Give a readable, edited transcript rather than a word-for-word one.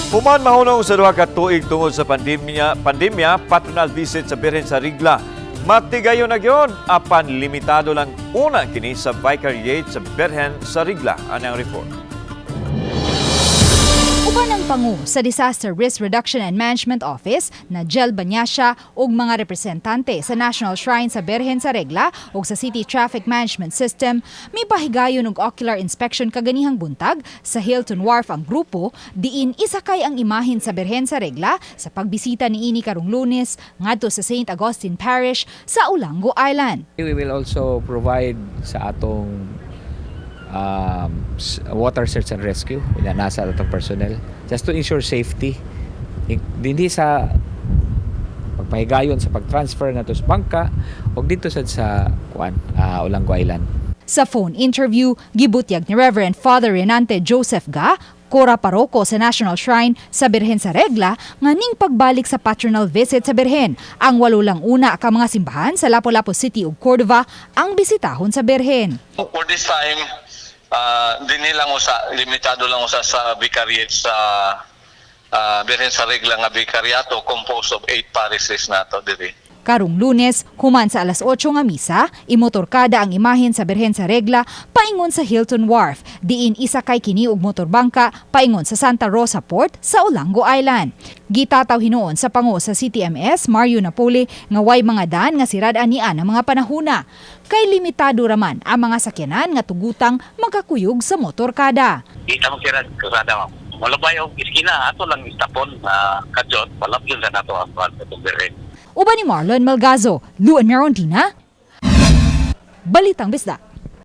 Human mahunong sa duha ka tuig tungod sa pandemya, patronal visit sa Birhen sa Regla. Matigayon na gyon, apan limitado lang una kini sa vicariate sa Birhen sa Regla. Anang report. Uban ang pangu sa Disaster Risk Reduction and Management Office na Jel Banyasya ug mga representante sa National Shrine sa Birhen sa Regla ug sa City Traffic Management System, may pahigayon og ocular inspection kaganihang buntag sa Hilton Wharf ang grupo diin isakay ang imahin sa Birhen sa Regla sa pagbisita niini karong Lunes ngadto sa St. Augustine Parish sa Olango Island. We will also provide sa atong water search and rescue na nasa atong personnel just to ensure safety hindi sa pagpahigayon sa pagtransfer nato sa bangka o dito sa Olango Island. Sa phone interview, gibutyag ni Reverend Father Renante Joseph Ga, Kora Paroko sa National Shrine sa Birhen sa Regla, nga ning pagbalik sa patronal visit sa Birhen. Ang walo lang una ka mga simbahan sa Lapu-Lapu City ug Cordova ang bisitahon sa Birhen. For this time, dini lang usa, limitado lang usa sa vicariate sa Birhen sa Regla nga vicariato composed of 8 parishes nato diri. Karong Lunes, human sa alas 8 nga misa, imotorkada ang imahen sa Birhen sa Regla paingon sa Hilton Wharf, diin isakay kini og motorbangka paingon sa Santa Rosa Port sa Olango Island. Gitataw hinuon sa pangu sa CTMS Mario Napoli nga way mga daan nga sirad-an niya ang mga panahuna. Kay limitado raman ang mga sakyanan nga tugutang magkakuyog sa motorkada. Kita mo sirad kasada mo. Malabay og iskina ato lang istapon kadjot palapyon sa nato ang Birhen. Uban ni Marlon Malgazo, Luan Merondina, Balitang Bisdak.